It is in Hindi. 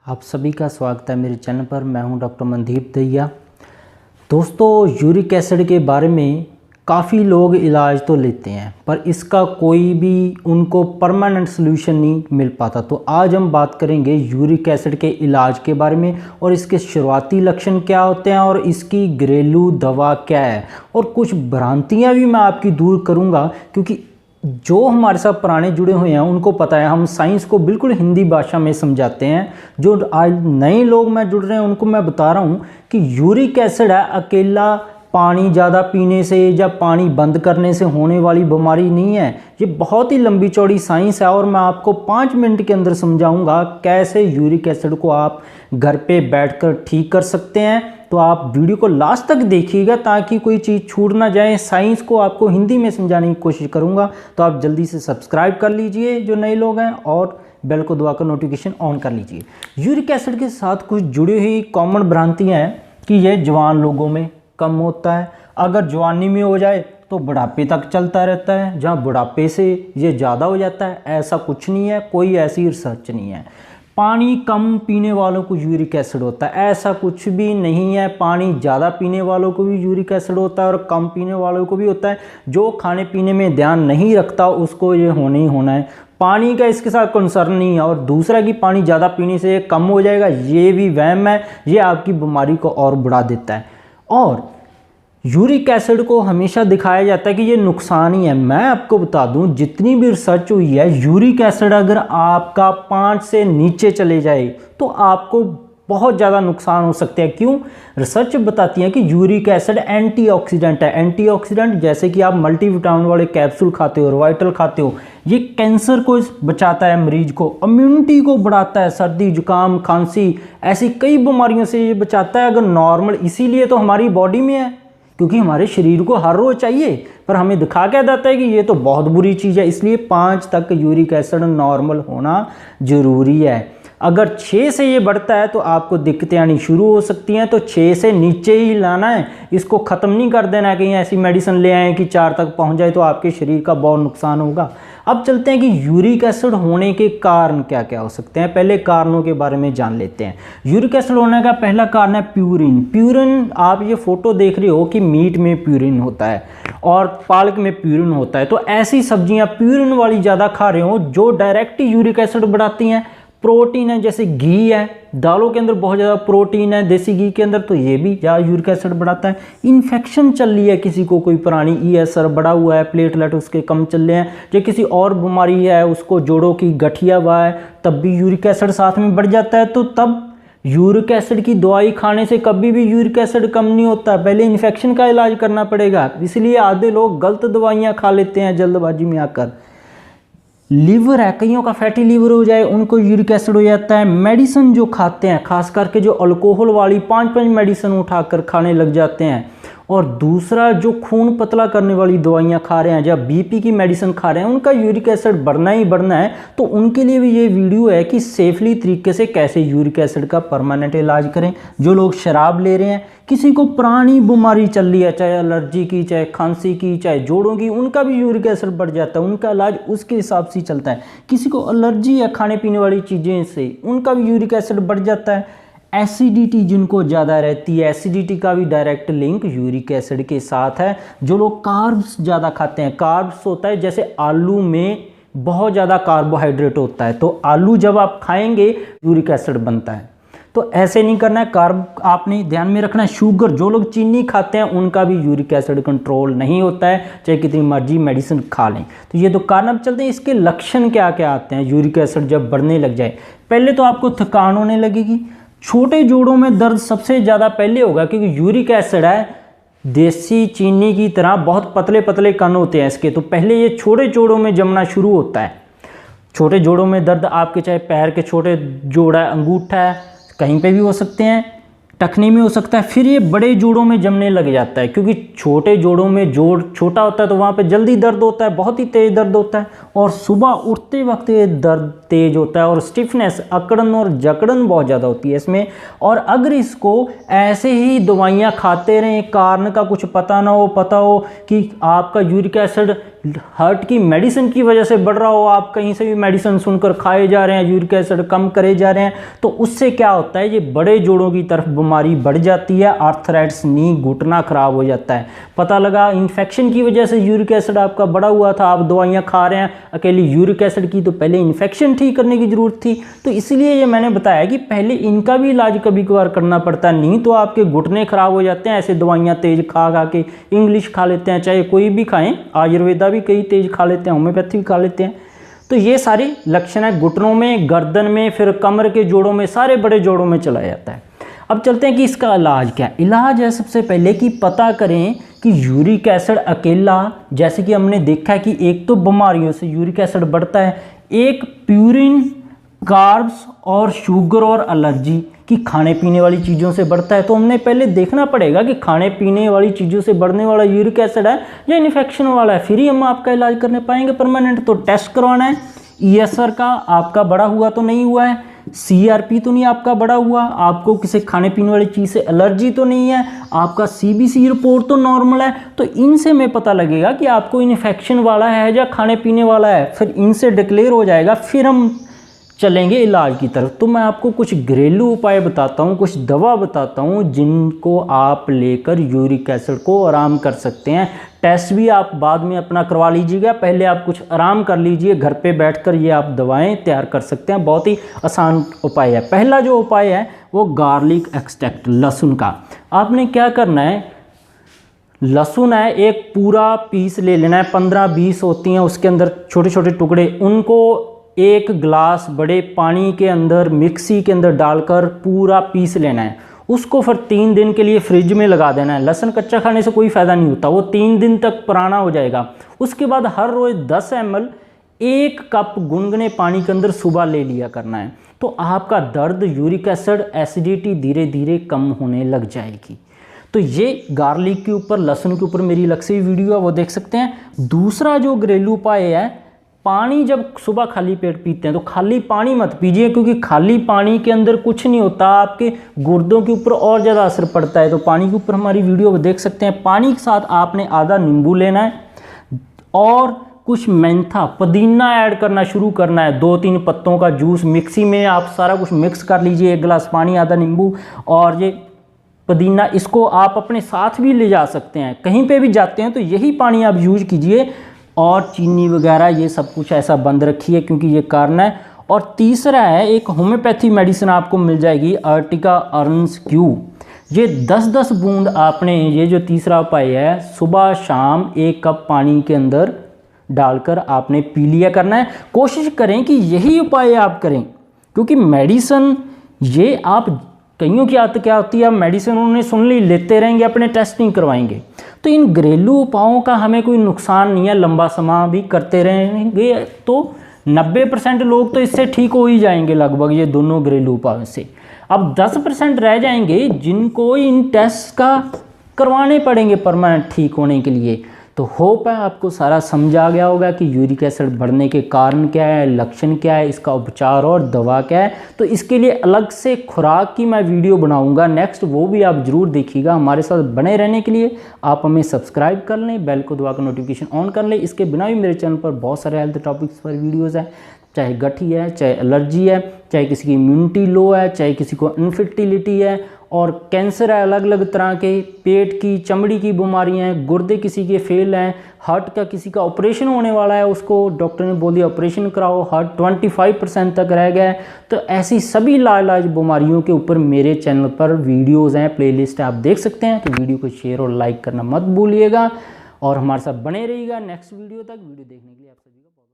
आप सभी का स्वागत है मेरे चैनल पर। मैं हूं डॉक्टर मनदीप दहिया। दोस्तों, यूरिक एसिड के बारे में काफ़ी लोग इलाज तो लेते हैं पर इसका कोई भी उनको परमानेंट सलूशन नहीं मिल पाता। तो आज हम बात करेंगे यूरिक एसिड के इलाज के बारे में और इसके शुरुआती लक्षण क्या होते हैं और इसकी घरेलू दवा क्या है, और कुछ भ्रांतियाँ भी मैं आपकी दूर करूँगा, क्योंकि जो हमारे साथ पुराने जुड़े हुए हैं उनको पता है हम साइंस को बिल्कुल हिंदी भाषा में समझाते हैं। जो आज नए लोग मैं जुड़ रहे हैं उनको मैं बता रहा हूँ कि यूरिक एसिड है अकेला पानी ज़्यादा पीने से या पानी बंद करने से होने वाली बीमारी नहीं है। ये बहुत ही लंबी चौड़ी साइंस है और मैं आपको 5 मिनट के अंदर समझाऊंगा कैसे यूरिक एसिड को आप घर पे बैठकर ठीक कर सकते हैं। तो आप वीडियो को लास्ट तक देखिएगा ताकि कोई चीज़ छूट ना जाए। साइंस को आपको हिंदी में समझाने की कोशिश करूँगा। तो आप जल्दी से सब्सक्राइब कर लीजिए जो नए लोग हैं और बेल को दबाकर नोटिफिकेशन ऑन कर लीजिए। यूरिक एसिड के साथ कुछ जुड़ी हुई कॉमन भ्रांतियाँ हैं कि यह जवान लोगों में कम होता है, अगर जवानी में हो जाए तो बुढ़ापे तक चलता रहता है, जहाँ बुढ़ापे से ये ज़्यादा हो जाता है। ऐसा कुछ नहीं है, कोई ऐसी रिसर्च नहीं है। पानी कम पीने वालों को यूरिक एसिड होता है, ऐसा कुछ भी नहीं है। पानी ज़्यादा पीने वालों को भी यूरिक एसिड होता है और कम पीने वालों को भी होता है। जो खाने पीने में ध्यान नहीं रखता उसको ये होना ही होना है। पानी का इसके साथ कंसर्न नहीं है। और दूसरा कि पानी ज़्यादा पीने से कम हो जाएगा, ये भी वहम है, ये आपकी बीमारी को और बढ़ा देता है। और यूरिक एसिड को हमेशा दिखाया जाता है कि ये नुकसान ही है। मैं आपको बता दूं, जितनी भी रिसर्च हुई है, यूरिक एसिड अगर आपका 5 से नीचे चले जाए तो आपको बहुत ज़्यादा नुकसान हो सकते हैं। क्यों? रिसर्च बताती है कि यूरिक एसिड एंटीऑक्सीडेंट है। एंटीऑक्सीडेंट जैसे कि आप मल्टीविटामिन वाले कैप्सूल खाते हो, रॉयटल खाते हो, ये कैंसर को बचाता है, मरीज को इम्यूनिटी को बढ़ाता है, सर्दी जुकाम खांसी ऐसी कई बीमारियों से ये बचाता है। अगर नॉर्मल, इसीलिए तो हमारी बॉडी में है, क्योंकि हमारे शरीर को हर रोज चाहिए, पर हमें दिखा क्या जाता है कि ये तो बहुत बुरी चीज़ है। इसलिए 5 तक यूरिक एसिड नॉर्मल होना जरूरी है। अगर 6 से ये बढ़ता है तो आपको दिक्कतें आनी शुरू हो सकती हैं। तो 6 से नीचे ही लाना है, इसको ख़त्म नहीं कर देना है। कहीं ऐसी मेडिसिन ले आए कि 4 तक पहुंच जाए तो आपके शरीर का बहुत नुकसान होगा। अब चलते हैं कि यूरिक एसिड होने के कारण क्या क्या हो सकते हैं। पहले कारणों के बारे में जान लेते हैं। यूरिक एसिड होने का पहला कारण है प्यूरिन। प्यूरिन, आप ये फोटो देख रहे हो कि मीट में प्यूरिन होता है और पालक में प्यूरिन होता है। तो ऐसी सब्जियां प्यूरिन वाली ज़्यादा खा रहे हो जो डायरेक्ट यूरिक एसिड बढ़ाती हैं। प्रोटीन है, जैसे घी है, दालों के अंदर बहुत ज़्यादा प्रोटीन है, देसी घी के अंदर, तो ये भी ज़्यादा यूरिक एसिड बढ़ाता है। इन्फेक्शन चल रही है किसी को, कोई पुरानी ESR बढ़ा हुआ है, प्लेटलेट उसके कम चल रहे हैं, या किसी और बीमारी है, उसको जोड़ों की गठिया हुआ है, तब भी यूरिक एसिड साथ में बढ़ जाता है। तो तब यूरिक एसिड की दवाई खाने से कभी भी यूरिक एसिड कम नहीं होता, पहले इन्फेक्शन का इलाज करना पड़ेगा। इसलिए आधे लोग गलत दवाइयाँ खा लेते हैं जल्दबाजी में आकर। लीवर है, कईयों का फैटी लीवर हो जाए उनको यूरिक एसिड हो जाता है। मेडिसिन जो खाते हैं, खास करके जो अल्कोहल वाली 5-5 मेडिसिन उठाकर खाने लग जाते हैं। और दूसरा, जो खून पतला करने वाली दवाइयाँ खा रहे हैं या BP की मेडिसिन खा रहे हैं, उनका यूरिक एसिड बढ़ना ही बढ़ना है। तो उनके लिए भी ये वीडियो है कि सेफली तरीके से कैसे यूरिक एसिड का परमानेंट इलाज करें। जो लोग शराब ले रहे हैं, किसी को पुरानी बीमारी चल रही है, चाहे एलर्जी की, चाहे खांसी की, चाहे जोड़ों की, उनका भी यूरिक एसिड बढ़ जाता है। उनका इलाज उसके हिसाब से चलता है। किसी को एलर्जी है खाने पीने वाली चीज़ें से, उनका भी यूरिक एसिड बढ़ जाता है। एसिडिटी जिनको ज़्यादा रहती है, एसिडिटी का भी डायरेक्ट लिंक यूरिक एसिड के साथ है। जो लोग कार्ब्स ज़्यादा खाते हैं, कार्ब्स होता है जैसे आलू में बहुत ज़्यादा कार्बोहाइड्रेट होता है, तो आलू जब आप खाएंगे यूरिक एसिड बनता है। तो ऐसे नहीं करना है, कार्ब आपने ध्यान में रखना है। शुगर, जो लोग चीनी खाते हैं उनका भी यूरिक एसिड कंट्रोल नहीं होता है, चाहे कितनी मर्जी मेडिसिन खा लें। तो ये तो कारण। अब चलते हैं इसके लक्षण क्या क्या आते हैं यूरिक एसिड जब बढ़ने लग जाए। पहले तो आपको थकान होने लगेगी। छोटे जोड़ों में दर्द सबसे ज़्यादा पहले होगा, क्योंकि यूरिक एसिड है देसी चीनी की तरह, बहुत पतले पतले कण होते हैं इसके। तो पहले ये छोटे जोड़ों में जमना शुरू होता है। छोटे जोड़ों में दर्द आपके, चाहे पैर के छोटे जोड़ है, अंगूठा है, कहीं पे भी हो सकते हैं, टखने में हो सकता है। फिर ये बड़े जोड़ों में जमने लग जाता है, क्योंकि छोटे जोड़ों में जोड़ छोटा होता है तो वहाँ पे जल्दी दर्द होता है, बहुत ही तेज दर्द होता है। और सुबह उठते वक्त ये दर्द तेज होता है और स्टिफनेस, अकड़न और जकड़न बहुत ज़्यादा होती है इसमें। और अगर इसको ऐसे ही दवाइयाँ खाते रहें, कारण का कुछ पता ना हो, पता हो कि आपका यूरिक एसिड हार्ट की मेडिसिन की वजह से बढ़ रहा हो, आप कहीं से भी मेडिसिन सुनकर खाए जा रहे हैं, यूरिक एसिड कम करे जा रहे हैं, तो उससे क्या होता है, ये बड़े जोड़ों की तरफ बीमारी बढ़ जाती है, आर्थराइटिस, नी, घुटना खराब हो जाता है। पता लगा इन्फेक्शन की वजह से यूरिक एसिड आपका बढ़ा हुआ था, आप दवाइयाँ खा रहे हैं अकेली यूरिक एसिड की, तो पहले इन्फेक्शन ठीक करने की ज़रूरत थी। तो इसलिए ये मैंने बताया कि पहले इनका भी इलाज कभी कभार करना पड़ता है, नहीं तो आपके घुटने खराब हो जाते हैं ऐसे दवाइयाँ तेज खा खा के। इंग्लिश खा लेते हैं, चाहे कोई भी खाएं, आयुर्वेदा भी कई तेज खा लेते हैं, होम्योपैथी भी खा लेते हैं। तो ये सारे लक्षण है घुटनों में, गर्दन में, फिर कमर के जोड़ों में, सारे बड़े जोड़ों में चला जाता है। अब चलते हैं कि इसका इलाज क्या है। इलाज है सबसे पहले कि पता करें कि यूरिक एसिड अकेला, जैसे कि हमने देखा है कि एक तो बीमारियों से यूरिक एसिड बढ़ता है, एक प्यूरिन, कार्ब्स और शुगर और एलर्जी की खाने पीने वाली चीज़ों से बढ़ता है। तो हमने पहले देखना पड़ेगा कि खाने पीने वाली चीज़ों से बढ़ने वाला यूरिक एसिड है या इन्फेक्शन वाला है, फिर ही हम आपका इलाज करने पाएंगे परमानेंट। तो टेस्ट करवाना है, ESR का आपका बढ़ा हुआ तो नहीं हुआ है, CRP तो नहीं आपका बढ़ा हुआ, आपको किसी खाने पीने वाली चीज़ से एलर्जी तो नहीं है, आपका CBC रिपोर्ट तो नॉर्मल है। तो इनसे हमें पता लगेगा कि आपको इन्फेक्शन वाला है या खाने पीने वाला है, फिर इनसे डिक्लेयर हो जाएगा, फिर हम चलेंगे इलाज की तरफ। तो मैं आपको कुछ घरेलू उपाय बताता हूँ, कुछ दवा बताता हूँ जिनको आप लेकर यूरिक एसिड को आराम कर सकते हैं। टेस्ट भी आप बाद में अपना करवा लीजिएगा, पहले आप कुछ आराम कर लीजिए, घर पे बैठकर ये आप दवाएं तैयार कर सकते हैं। बहुत ही आसान उपाय है। पहला जो उपाय है वो गार्लिक एक्सट्रैक्ट, लहसुन का। आपने क्या करना है, लहसुन है एक पूरा पीस ले लेना है, 15-20 होती हैं उसके अंदर छोटे छोटे टुकड़े, उनको एक गिलास बड़े पानी के अंदर मिक्सी के अंदर डालकर पूरा पीस लेना है। उसको फिर 3 दिन के लिए फ्रिज में लगा देना है। लहसुन कच्चा खाने से कोई फ़ायदा नहीं होता, वो 3 दिन तक पुराना हो जाएगा। उसके बाद हर रोज़ 10 ml 1 कप गुनगुने पानी के अंदर सुबह ले लिया करना है। तो आपका दर्द, यूरिक एसिड, एसिडिटी धीरे धीरे कम होने लग जाएगी। तो ये गार्लिक के ऊपर, लहसुन के ऊपर मेरी अलग से वीडियो है, वो देख सकते हैं। दूसरा जो घरेलू उपाय है, पानी जब सुबह खाली पेट पीते हैं तो खाली पानी मत पीजिए, क्योंकि खाली पानी के अंदर कुछ नहीं होता, आपके गुर्दों के ऊपर और ज़्यादा असर पड़ता है। तो पानी के ऊपर हमारी वीडियो देख सकते हैं। पानी के साथ आपने आधा नींबू लेना है और कुछ मेंथा, पुदीना ऐड करना शुरू करना है। 2-3 पत्तों का जूस मिक्सी में आप सारा कुछ मिक्स कर लीजिए, 1 गिलास पानी, आधा नींबू और ये पुदीना। इसको आप अपने साथ भी ले जा सकते हैं, कहीं पे भी जाते हैं तो यही पानी आप यूज कीजिए। और चीनी वगैरह ये सब कुछ ऐसा बंद रखिए, क्योंकि ये कारण है। और तीसरा है, एक होम्योपैथी मेडिसिन आपको मिल जाएगी, अर्टिका अर्न्स क्यू। ये 10-10 बूंद आपने, ये जो तीसरा उपाय है, सुबह शाम 1 कप पानी के अंदर डालकर आपने पी लिया करना है। कोशिश करें कि यही उपाय आप करें, क्योंकि मेडिसिन ये आप, कईयों की आदत क्या होती है, मेडिसिन उन्होंने सुन ली, लेते रहेंगे, अपने टेस्ट नहीं करवाएंगे। तो इन घरेलू उपायों का हमें कोई नुकसान नहीं है, लंबा समय भी करते रहेंगे तो 90% लोग तो इससे ठीक हो ही जाएंगे लगभग, ये दोनों घरेलू उपायों से। अब 10% रह जाएंगे जिनको इन टेस्ट का करवाने पड़ेंगे परमानेंट ठीक होने के लिए। तो होप है आपको सारा समझ आ गया होगा कि यूरिक एसिड बढ़ने के कारण क्या है, लक्षण क्या है, इसका उपचार और दवा क्या है। तो इसके लिए अलग से खुराक की मैं वीडियो बनाऊंगा नेक्स्ट, वो भी आप जरूर देखिएगा। हमारे साथ बने रहने के लिए आप हमें सब्सक्राइब कर लें, बेल को दबाकर नोटिफिकेशन ऑन कर लें। इसके बिना भी मेरे चैनल पर बहुत सारे हेल्थ टॉपिक्स पर वीडियोज़ हैं, चाहे गठी है, चाहे एलर्जी है, चाहे किसी की इम्यूनिटी लो है, चाहे किसी को इनफर्टिलिटी है और कैंसर है, अलग अलग तरह के, पेट की, चमड़ी की बीमारियां हैं, गुर्दे किसी के फेल हैं, हार्ट का किसी का ऑपरेशन होने वाला है, उसको डॉक्टर ने बोल दिया ऑपरेशन कराओ, हार्ट 25% तक रह गया है। तो ऐसी सभी लाइलाज बीमारियों के ऊपर मेरे चैनल पर वीडियोज़ हैं, प्लेलिस्ट आप देख सकते हैं। तो वीडियो को शेयर और लाइक करना मत भूलिएगा और हमारे साथ बने रहिएगा नेक्स्ट वीडियो तक। वीडियो देखने के लिए आप सभी का बहुत